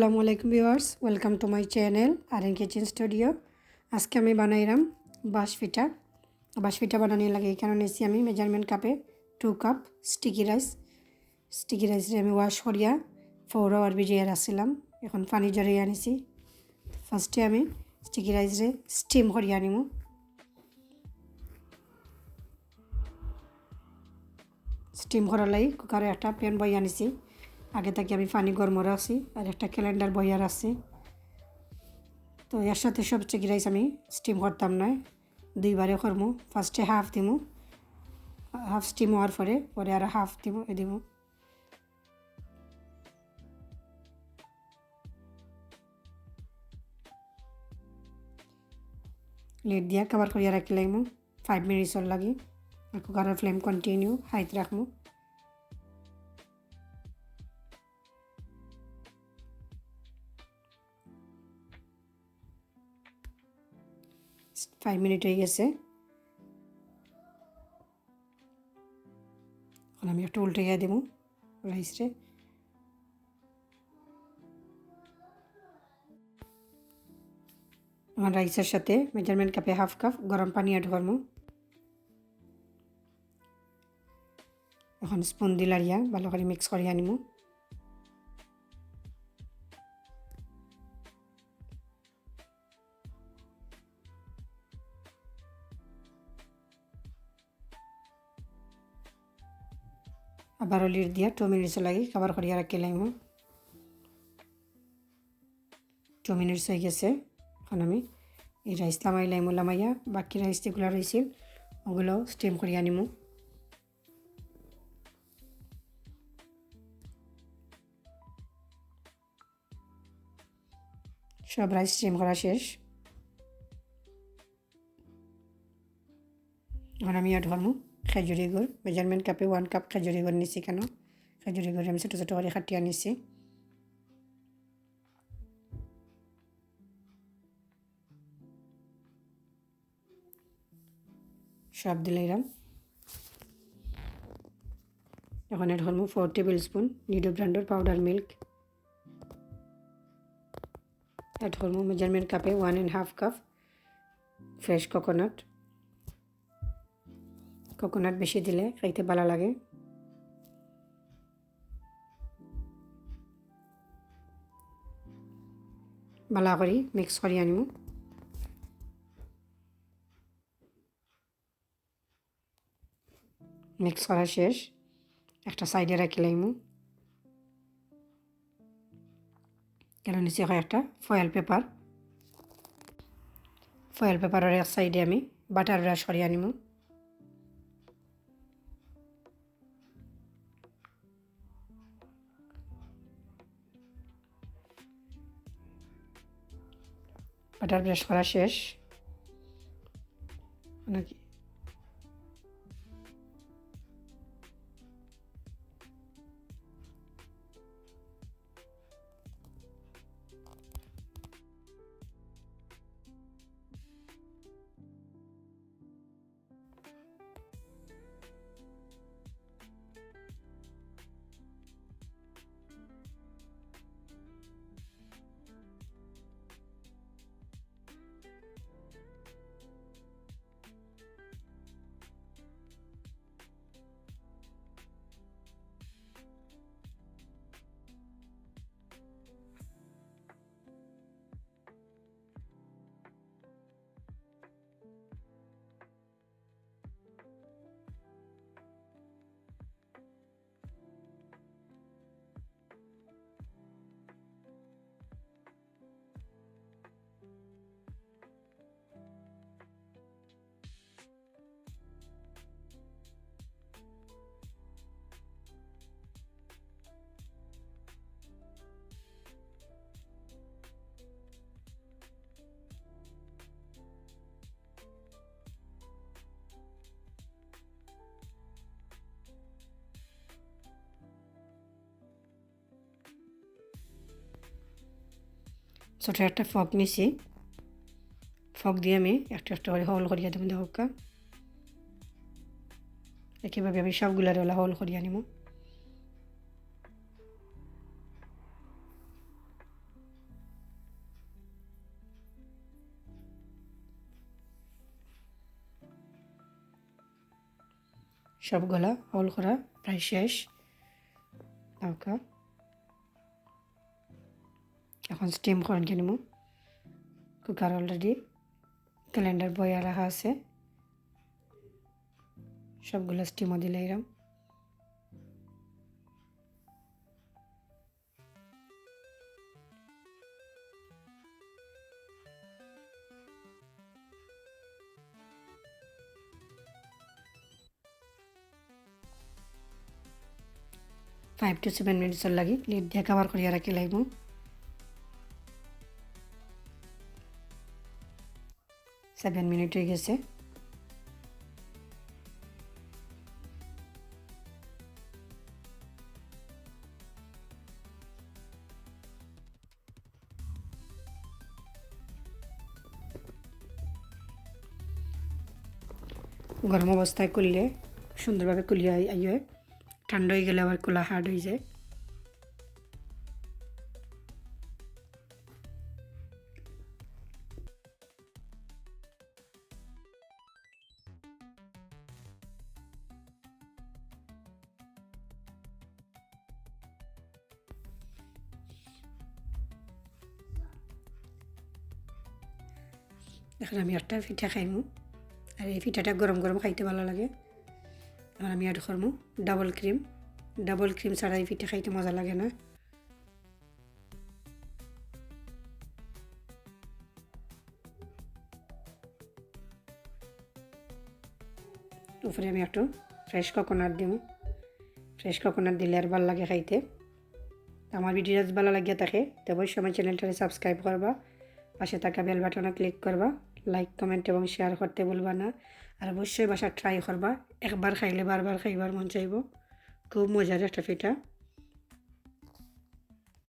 আসসালামু আলাইকুম viewers, welcome to my channel R kitchen studio. আজকে আমি বানাইলাম বাঁশপিঠা। বাঁশপিঠা বানানোর লাগে এখানে নিয়েছি আমি মেজারমেন্ট কাপে 2 কাপ স্টিকি রাইস। স্টিকি রাইসে আমি ওয়াশ করিয়া 4 আওয়ার ভিজিয়ে রাখছিলাম। এখন পানি জড়িয়ে আনিছি। ফার্স্টে আমি স্টিকি রাইসে স্টিম করিয়া আনিব। স্টিম করার লাগি কুকারে একটা প্যান বইয়া আনিছি। আগে থেকে আমি পানি গরম রাখছি আর একটা ক্যালেন্ডার বইয়া রাখছি। তো এর সাথে সব চিকি রাইস আমি স্টিম করতাম না, দুইবারে করবো। ফার্স্টে হাফ দিব, হাফ স্টিম হওয়ার পরে আর হাফ দিব। লিড দিয়া কভার করিয়া রাখি লাগবো 5 মিনিটসর লাগি। আর কুকারের ফ্লেম কন্টিনিউ হাইতে রাখবো। 5 মিনিট হয়ে গেছে। এখন আমি একটু উল্টে দেবো রাইসে। আমার রাইসের সাথে মেজারমেন্ট কাপে হাফ কাপ গরম পানি অ্যাড করবো। এখন স্পুন দিয়ে লাড়িয়া ভালো করে মিক্স করিয়া নিব। আবারও লিড দিয়া 2 মিনিটস লাগে কভার করিয়া রাখি লাগবো। 2 মিনিটস হয়ে গেছে। এখন আমি এই রাইস লামাইয়া বাকি রাইস যেগুলো রয়েছিল ওগুলো স্টিম করিয়া নিব। সব রাইস স্টিম করা শেষ। এখন আমি অ্যাড করবো খেজুরি গুড়। মেজারমেন্ট কাপে 1 কাপ খেজুরি গুড় নিছি। কেন খেজুরি গুড় আমি ছোটো ছোটো করে কাটিয়ে নিছি। সব দিলাম। এখন অ্যাড করবো 4 টেবিল স্পুন নিডো ব্র্যান্ডের পাউডার মিল্ক। অ্যাড করবো মেজারমেন্ট কাপে 1.5 কাপ ফ্রেশ কোকোনাট। কোকোনাট বেশি দিলে খাইতে ভালো লাগে। ভালো করে মিক্স করে আনিব। মিক্স করা শেষ, একটা সাইডে রাখি লাইমু। কেন নিচে একটা ফয়েল পেপারের এক সাইডে আমি বাটার ব্রাশ করে আনিব। বাটার ব্রাশ করা শেষ। নাকি ছোটো একটা ফক নিছি। ফক দিয়ে আমি একটা করে হোল করিয়া দেবো। দেখা একইভাবে আমি সবগুলার হোল করিয়া নিব। সবগুলা হোল করা প্রায় শেষ। দাওকা এখন স্টিম করে নিব। কুকার অলরেডি ক্যালেন্ডার বয়া রাখা আছে, সবগুলো স্টিমও দিলে এরম। ফাইভ টু 7 মিনিটসর লাগি লিড দিয়ে কভার করিয়া রাখি লাগব। সেভেন মিনিট হয়ে গেছে। গরম অবস্থায় করলে সুন্দরভাবে কুলিয়ে আইয়ে, ঠান্ডা হয়ে গেলে আবার কোলা হার্ড হয়ে যায়। এখন আমি একটা পিঠা খাইমু, আর এই পিঠাটা গরম গরম খাইতে ভালো লাগে। এখন আমি অ্যাড করবো ডাবল ক্রিম। ডাবল ক্রিম ছাড়া এই পিঠা খাইতে মজা লাগে না। উপরে আমি একটু ফ্রেশ কোকোনাট দিব। ফ্রেশ কোকোনাট দিলে আর ভালো লাগে খাইতে। আমার ভিডিও যদি ভালো লাগিয়ে থাকে তো অবশ্যই আমার চ্যানেলটাকে সাবস্ক্রাইব করবা, পাশে থাকা বেল বাটনে ক্লিক করবা, লাইক কমেন্ট এবং শেয়ার করতে ভুলবা না। আর অবশ্যই বাসা ট্রাই করবা, একবার খাইলে বারবার খাইবার মন চাইব। খুব মজার একটা পিঠা।